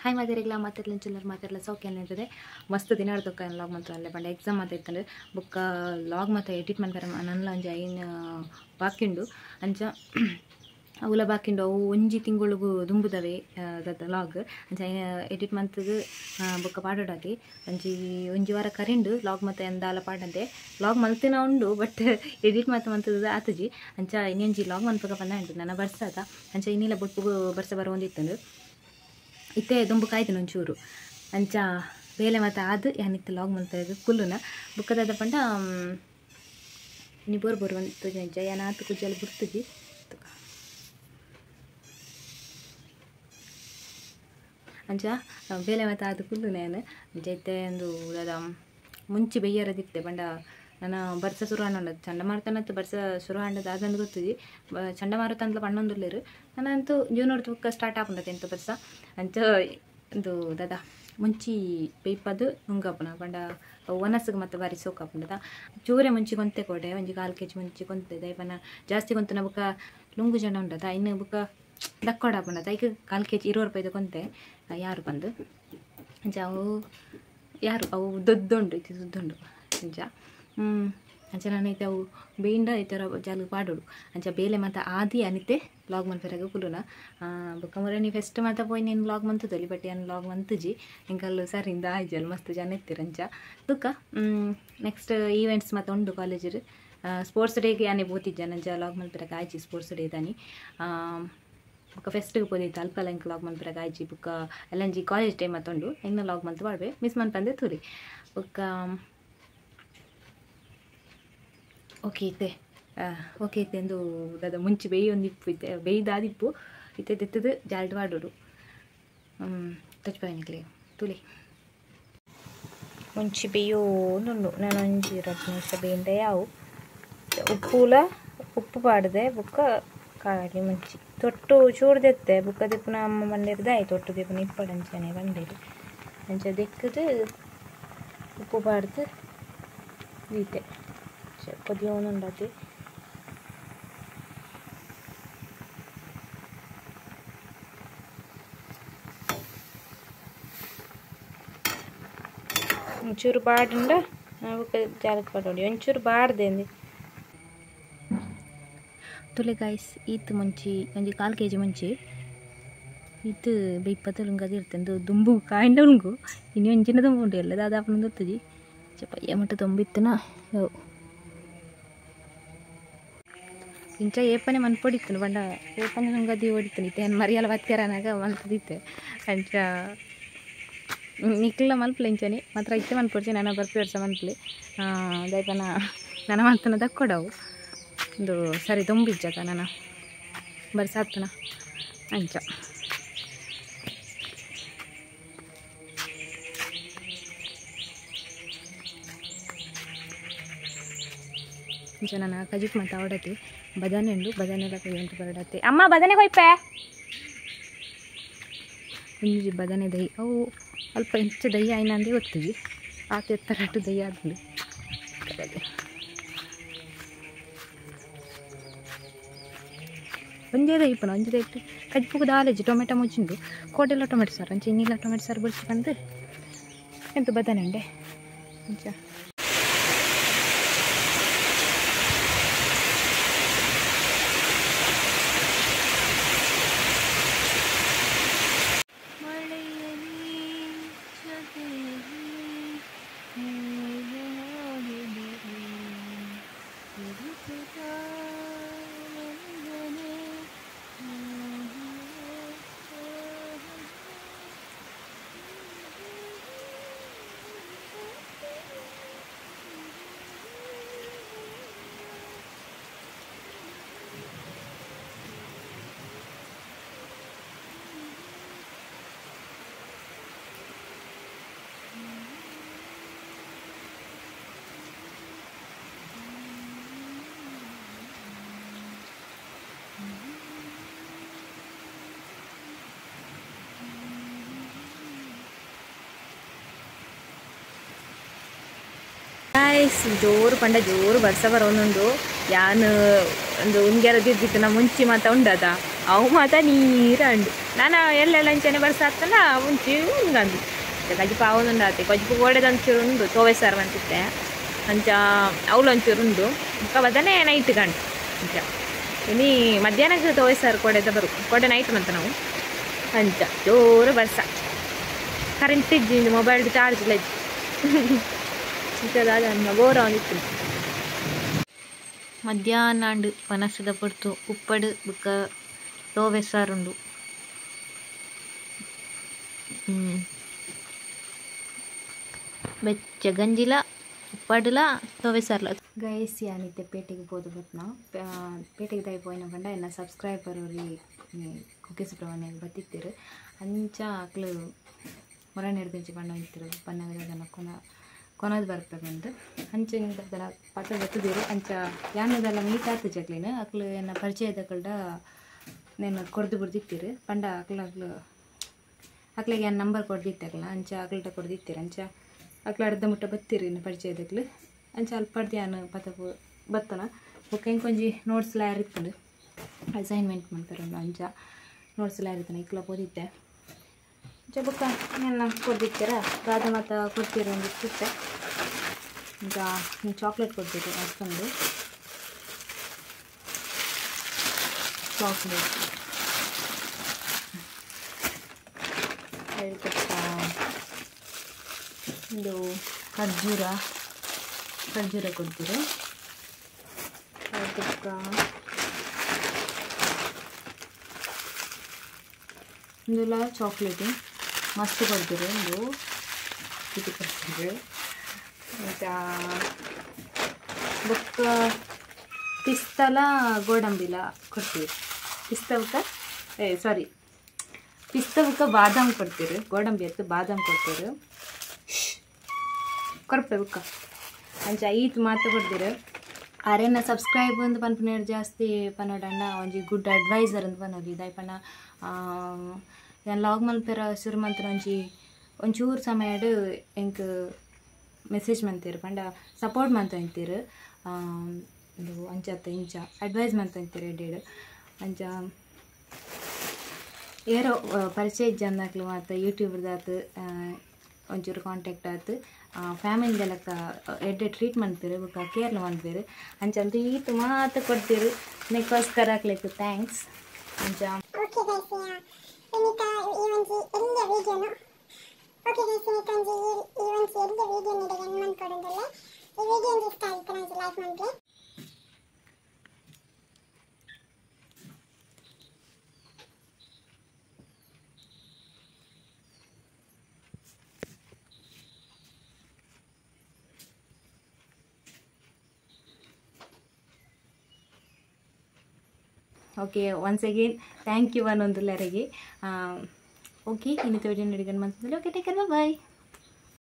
hi ಮಾತಾಡಿಲ್ಲ ಮಾತಾಡಲಿ ಚಿಲ್ಲರ್ ಮಾತಾಡಲ್ಲ ಸೌಖ್ಯ ಏನಿರ್ತದೆ ಮಸ್ತ್ ದಿನ ಆಡ್ತಕ್ಕ ಲಾಗ್ ಮಾತ್ರ ಅಲ್ಲೇ ಬಂಡೆ ಎಕ್ಸಾಮ್ ಮಾತಾಡ್ತಂದ್ರೆ ಬುಕ್ಕ ಲಾಗ್ ಮತ್ತು ಎಡಿಟ್ ಮಾಡ್ತಾರೆ ನನ್ನ ಅಂಜ ಐನು ಬಾಕಿಂಡು ಅಂಚ ಅವಲ ಬಾಕಿಂಡು ಅವು ಒಂಜಿ ತಿಂಗಳಿಗೂ ದುಂಬುದವೆ ಲಾಗ್ ಅಂಚ ಎಡಿಟ್ ಮಂತ್ಗೆ ಬುಕ್ಕ ಪಾಡೋಡಾತಿ ಒಂಜಿ ವಾರ ಕರಿಂಡು ಲಾಗ್ ಮತ್ತು ಎಂದಾಲ ಪಾಡಂತೆ ಲಾಗ್ ಮಲ್ತಿನ ಉಂಡು ಬಟ್ ಎಡಿಟ್ ಮಂತದ ಆತಜಿ ಅಂಚ ಇನ್ನೊಂಜಿ ಲಾಗ್ ಮನ್ಪಗ ಬಂದ ಉಂಟು ನನ್ನ ಬರ್ಸಾದ ಅಂಚ ಇನ್ನಿಲ್ಲ ಬುಟ್ಟು ಬರ್ಸ ಬರೋಂದಿತ್ತಂದು ಇತ್ತೆ ದುಂಬು ಕಾಯ್ದು ಒಂಚೂರು ಅಂಚ ಬೇಲೆ ಮತ್ತು ಅದು ಏನಿತ್ತು ಲಾಗ್ ಮಲ್ತದ್ದು ಕುಲ್ಲುನ ಬುಕ್ಕದ ಪಂಡ ನೀ ಬೋರ್ ಒಂದು ಅಂಚ ಏನಾತು ಕುಜ್ಜಲ್ಲಿ ಬಿಡ್ತಜಿ ಅಂಚ ಬೇಲೆ ಮತ್ತು ಅದು ಕುಲ್ಲು ನಾನು ಜೈತೆ ಒಂದು ಅದ ಮುಂಚೆ ಬೇಯರದಿತ್ತೆ ಬಂಡ ನಾನು ಬರ್ಸ ಶುರು ಹಣ್ಣು ಚಂಡಮಾರುತನತ್ತು ಬರ್ಸ ಶುರು ಹಣ್ಣದು ಅದಂದು ಗೊತ್ತಿದ್ದಿ ಚಂಡಮಾರುತ ಅಂತಲ ಪಣ್ಣೊಂದುಲ್ಲೇರು ನಾನಂತೂ ಜೂನೋರ್ದು ಬುಕ್ಕ ಸ್ಟಾರ್ಟ್ ಆಪುಂಡತೆ ಎಂತ ಬರ್ಸ ಅಂಚ ಒಂದು ದಾದ ಮುಂಚಿ ಬೇಯ್ಪದು ನುಂಗಾಪುನ ಬಂಡ ಒನಸ್ಗೆ ಮತ್ತು ಬಾರಿ ಸೋಕಾಪುಂಡದ ಚೂರೆ ಮುಂಚೆ ಕೊಂತೆ ಕೊಡೆ ಒಂಜಿ 4 kg ಮುಂಚೆ ಕೊಂತೆ ದಯಪನ ಜಾಸ್ತಿ ಕೊಂತನ ಬುಕ್ಕ ಲುಂಗು ಜನ ಉಂಟದ ಇನ್ನು ಬುಕ್ಕ ದಕ್ಕೋಡಾಪುಂಡದ ಈಗ 4 kg 20 ರೂಪಾಯಿದು ಕೊಂತೆ ಯಾರು ಬಂದು ಅಂಚ ಅವು ಯಾರು ಅವು ದೊಡ್ಡುಂಡು ಇದು ದುಡ್ಡುಂಡು ಅಂಚ ಅಂಚ ನಾನೈತೆ ಅವು ಬೇಂಡ ಐತರ ಜಾಗ ಪಾಡೋಡು ಅಂಚ ಬೇಲೆ ಮತ್ತು ಆದಿ ಅನಿತೆ ಲಾಗ್ ಮಲ್ಪೆರಾಗ ಕುಲುನ ಬೊಕ್ಕ ಮುರಣಿ ಫೆಸ್ಟ್ ಮಾತ ಪೋಯಿ ನೀನು ಲಾಗ್ ಮಂತದಲ್ಲಿ ಬಟ್ ಏನು ಲಾಗ್ ಮಂತುಜಿ ಎಂಕಲ್ಲು ಸರಿಂದ ಆಯ್ಜಲ್ ಮಸ್ತ್ ಜನ ಎತ್ತಿರಂಚ ದುಕ್ಕ ನೆಕ್ಸ್ಟ್ ಈವೆಂಟ್ಸ್ ಮತ್ತು ಉಂಡು ಕಾಲೇಜರು ಸ್ಪೋರ್ಟ್ಸ್ ಡೇಗೆ ಆನೆ ಬೋತಿದ್ದೆ ನಂಜ ಲಾಗ್ ಮಲ್ಪೆರಾಗ ಆಯ್ಚಿ ಸ್ಪೋರ್ಟ್ಸ್ ಡೇ ದಾನಿ ಬುಕ್ಕ ಫೆಸ್ಟ್ಗೆ ಪೋದಿತ್ತು ಅಲ್ಪ ಎಂಕ್ ಲಾಗ್ ಮಲ್ಪೆರಾಗ ಆಯ್ಚಿ ಬುಕ್ಕ ಎಲ್ಲಂಜಿ ಕಾಲೇಜ್ ಟೈಮ್ ಮತ್ತೊಂಡು ಹೆಂಗೆ ಲಾಗ್ ಮಂತ್ ಮಾಡ್ಬೇ ಮಿಸ್ ಮನ್ಪಂದೆ ತೂರಿ ಬುಕ್ಕ ಓಕೆ ಐತೆ ಎಂದು ಅದ ಮುಂಚೆ ಬೇಯೊಂದಿಪ್ಪು ಇತ್ತೆ ಬೇಯ್ದಾದಿಪ್ಪು ಇತ್ತೆ ತೆತ್ತದು ಜಾಲ್ಟ್ ಮಾಡೋರು ತಚ್ಪಾಯಿನಿಕ್ಲಿ ತುಳಿ ಮುಂಚೆ ಬೇಯೋನುಂಡು ನಾನು 1-2 ನಿಮಿಷ ಬೇಯ್ದೆ ಯಾವು ಉಪ್ಪು ಪಾಡಿದೆ ಬುಕ್ಕ ಕಾಳಿ ಮುಂಚಿ ತೊಟ್ಟು ಚೂಡ್ದೆತ್ತೆ ಬುಕ್ಕ ದಿಪ್ಪುನ ಅಮ್ಮ ಬಂದಿರ್ದೆ ಆಯ್ತು ತೊಟ್ಟು ದಿಪ್ಪುನ ಇಪ್ಪಡಂಚನೆ ಬಂದಿರಿ ಅಂಚೆ ದಿಕ್ಕದು ಉಪ್ಪು ಪಾಡ್ದು ದೀತೆ ಪದಿಯೋನುಂಡತಿ ಒಂಚೂರು ಬಾಡುಂಡ ಬುಕ್ಕ ಜಾಲಕ್ಕೆ ಪಾಡೋಡಿ ಒಂಚೂರು ಬಾಡ್ದೇಂದಿ ತುಲೆ ಗಾಯ್ಸ್ ಈತ್ ಮುಂಚಿ ಒಂಜಿ 4 kg ಮುಂಚಿ ಇದು ಬೇಯ್ಪತ್ತುಲುಂಗದು ಇರ್ತಂದು ದುಂಬು ಕಾಯಿಂಡ ಉಳ್ಗು ಇನ್ನು ಒಂಚಿನ ದುಂಬು ಉಂಟು ಎಲ್ಲ ದಾದಾಪನ ಗೊತ್ತಜಿ ಚಪ್ಪಯ್ಯ ಮಟ್ಟ ತುಂಬಿತ್ತನ ಇಂಚ ಏಪನೆ ಮನ್ಪೊಡಿತ್ತು ಬಂಡ ಏಪನೆ ನಂಗದಿ ಓಡಿತ್ತು ಇತ್ತೆ ಏನು ಮರಿಯಲ್ಲ ಬತ್ಕರನಾಗ ಮಲ್ತದಿತ್ತೆ ಅಂಚ ನಿಕ್ಲ ಮಲ್ಪಲೆ ಇಂಚನಿ ಮಾತ್ರ ಇತ್ತೆ ಮನ್ಪೊಡ್ಚೆ ನಾನು ಬರ್ಪಿ ವರ್ಷ ಮನ್ಪಲಿ ದಯಪನ ನನ್ನ ಮಲ್ತನ ದಕ್ಕೊಡವು ಒಂದು ಸರಿ ತುಂಬಿಜ್ಜಕ ನಾನು ಬರ್ಸಾತ್ನ ಅಂಚ ಇಂಚ ನಾನು ಕಜಿಟ್ ಮತ್ತು ಆವಡತಿ ಬದನೆ ಉಂಡು ಬದನೆಲ್ಲ ಕೊಯ್ಯಂಟು ಬರಡತ್ತೆ ಅಮ್ಮ ಬದನೆ ಕೊಯ್ಪೆ ಒಂಜಿ ಬದನೆ ದೈ ಅವು ಅಲ್ಪ ಇಂಚ ದೈ ಆಯ್ನ ಅಂದೇ ಗೊತ್ತಿವಿ ಆತ ಎತ್ತರಟ್ಟು ದೈ ಆದ್ಲು ಒಂದೇ ದೈ ಇಪ್ಪನ ಒಂದೇ ದೈ ಕಜ್ಪುಗ ದಾಲೇಜಿ ಟೊಮೆಟೊ ಮುಚ್ಚಿಂಡು ಕೋಟೆಲ್ಲ ಟೊಮೆಟೊ ಸಾರು ಅಂಚೆ ಇನ್ನಿಲ್ಲ ಟೊಮೆಟೊ ಸಾರು ಬಿಡಿಸಿ ಬಂದು ಎಂತ ಬದನೆ ಉಂಡೆ ಅಂಚ ಜೋರು ಪಂಡ ಜೋರು ಬರ್ಸ ಬರೋನುಂಡು ಯಾನು ಒಂದು ಉಂಗ್ಯಾರ ದಿದ್ದಿತ್ತು ನಾ ಮುಂಚಿ ಮಾತ ಉಂಡದ ಅವು ಮಾತ ನೀರಂಡು ನಾನು ಎಲ್ಲೆಲ್ಲ ಅಂಚನೆ ಬರ್ಸಾತ್ತಲ್ಲ ಮುಂಚೆ ಉಂಗಂದು ಕಜ್ಜಿಪ ಅವನೊಂದು ಆತೆ ಕಜ್ಜಿಪ ಗೋಡೆದಂಚೂರು ಉಂಡು ತೋವೆ ಸಾರು ಅಂತಿತ್ತೆ ಅಂಚ ಅವಳು ಒಂಚೂರು ಉಂಡು ಬದನೆ ನೈಟ್ ಗಂಟು ಅಂಚ ಇನ್ನು ಮಧ್ಯಾಹ್ನಕ್ಕೆ ತೋವೆ ಸಾರು ಕೊಡೆದ ಬರು ಕೊಡೆ ನೈಟ್ ಮಂತ ನಾವು ಅಂಚ ಜೋರು ಬರ್ಸ ಕರೆಂಟ್ ಇಜ್ಜಿಂದು ಮೊಬೈಲ್ದು ಚಾರ್ಜ್ ಇಲ್ಲ ಇಂಥದ್ದಾದ ಬೋರ ಒಂದಿತ್ತು ಮಧ್ಯಾಹ್ನ ಪನಸದ ಪೊಡ್ತು ಉಪ್ಪಡು ಬುಕ್ಕ ತೋವೆ ಸಾರುಂಡು ಬೆಚ್ಚ ಗಂಜಿಲ ಉಪ್ಪಡುಲ ತೋವೆ ಸಾರ್ಲ ಗೈಸ್ ಯಾನಿತ್ತೆ ಪೇಟೆಗೆ ಬೋದು ಬತ್ ನಾವು ಪೇಟೆಗೆ ದಯ ಪೋಯಿನ ಪಂಡ ಎನ್ನ ಸಬ್ಸ್ಕ್ರೈಬರ್ ಅವ್ರಿ ಕುಕ್ಕೆ ಸುಬ್ರಹ್ಮಣ್ಯ ಬತ್ತಿತ್ತಿರು ಅಂಚ ಅಕ್ಲು ಮೊರಣ್ಣ ಹಿಡ್ದಿಂಚಿ ಪಂಡ ಇತ್ತಿರು ಪನ್ನಗದ ಕೊನದು ಬರ್ಬೇಕಂತ ಅಂಚಿನ ಪಟ ಬತ್ತದಿರು ಅಂಚ ಯಾನದೆಲ್ಲ ಮೀಟ್ ಆಗ್ತು ಜಕ್ಲಿನ ಅಕ್ಲು ಎನ್ನ ಪರಿಚಯದ ಕಲ್ಡ నేను ಕೊಡ್ದು ಬಿಡ್ದಿತ್ತೀರಿ ಪಂಡ ಅಕ್ಲಿಗೆ ಏನು ನಂಬರ್ ಕೊಡ್ದಿತ್ತಲ್ಲ ಅಂಚ ಅಕ್ಲ್ಟ ಕೊಡ್ದಿತ್ತೀರಿ ಅಂಚ ಅಕ್ಲ ಅರ್ಧ ಮುಟ್ಟ ಬತ್ತೀರಿ ಇನ್ನು ಪರಿಚಯದಕ್ಲು ಅಂಚ ಅಲ್ಪ ಧ್ಯಾನ ಪತಪು ಬತ್ತನ ಬುಕ್ ಹೆಂಗೆ ಕೊಂಚಿ ನೋಟ್ಸ್ ಎಲ್ಲ ಇರ್ತದೆ ಅಸೈನ್ಮೆಂಟ್ ಮಾಡ್ತಾರಲ್ಲ ಅಂಚ ನೋಟ್ಸ್ ಎಲ್ಲ ಇರ್ತಾನೆ ಇಕ್ಲ ಓದಿದ್ದೆ ಅಂಚ ಬುಕ್ಕ ನನ್ನ ಕೊಡ್ದಿತ್ತೀರ ರಾಧ ಮಾತ ಕೊಡ್ತೀರಿ ಒಂದು ಇರುತ್ತೆ ಈಗ ನೀವು ಚಾಕ್ಲೇಟ್ ಕೊಡ್ತೀರಿ ಅಷ್ಟೊಂದು ಚಾಕ್ಲೇಟ್ ಇದು ಖರ್ಜೂರ ಕೊಡ್ತೀರಿ ಅದಕ್ಕೆ ಇಂದೆಲ್ಲ ಚಾಕ್ಲೇಟು ಮಸ್ತ್ ಕೊಡ್ತೀರಿ ಒಂದು ಇದು ಕೊಡ್ತೀರಿ ಮತ್ತು ಬುಕ್ಕ ಪಿಸ್ತಲ ಗೋಡಂಬಿಲ ಕೊಡ್ತೀವಿ ಪಿಸ್ತವಕ್ಕೆ ಬಾದಾಮ್ ಕೊಡ್ತೀರಿ ಗೋಡಂಬಿ ಎತ್ತು ಬಾದಾಮ್ ಕೊಡ್ತೀರಿ ಕೊರಪೆ ಬುಕ್ಕ ಅಂಚ ಈತ್ ಮಾತು ಕೊಡ್ತೀರಿ ಆರೇನ ಸಬ್ಸ್ಕ್ರೈಬ್ ಅಂತ ಪನ್ಪನೇರು ಜಾಸ್ತಿ ಪನ್ನೋಡಣ್ಣ ಒಂಜಿ ಗುಡ್ ಅಡ್ವೈಸರ್ ಅಂತ ಪನ್ನೋಲಿ ದಾಯ್ ಪನ್ನ ನಾನು ಲಾಗ್ ಮಲ್ಪೆರ ಶುರು ಮಂತ್ರ ಒಂಚೂರು ಸಮಯಡು ಎಂಕ್ ಮೆಸೇಜ್ ಮಂತೀರು ಪಂಡ ಸಪೋರ್ಟ್ ಮಂತ ಅಂತೀರು ಇದು ಅಂಚತ್ತ ಇಂಚ ಅಡ್ವೈಸ್ ಮಂತ ಅಂತೀರಿ ಎಡ್ಡೆಡು ಅಂಚ ಏರೋ ಪರಿಚಯ ಜನಕ್ಲು ಮತ್ತು ಯೂಟ್ಯೂಬ್ದಾತು ಒಂಚೂರು ಕಾಂಟ್ಯಾಕ್ಟ್ ಆಯ್ತು ಫ್ಯಾಮಿಲಿದೆಲ್ಲಕ್ಕ ಎಡ್ಡೆ ಟ್ರೀಟ್ ಮಾಡ್ತೀರಿ ಬುಕ್ಕ ಕೇರ್ಲ ಮಾಡ್ತೀರಿ ಅಂಚಂತ ಈತು ಮಾತು ಕೊಡ್ತೀರಿ ನಿಕ್ಕೋಸ್ಕರ ಹಾಕ್ಲಿಕ್ಕೆ ಥ್ಯಾಂಕ್ಸ್ ಅಂಚ okay once again thank you ಅನ್ನೊಂದುಲ್ಲರಿಗೆ ಓಕೆ ಇನ್ನಿತ ವಿಡಿಯೋ ನಡಿಗನ್ ಮಂತಂದ್ರೆ ಓಕೆ ಟೇಕ್ ಕೇರ್ ಬಾಯ್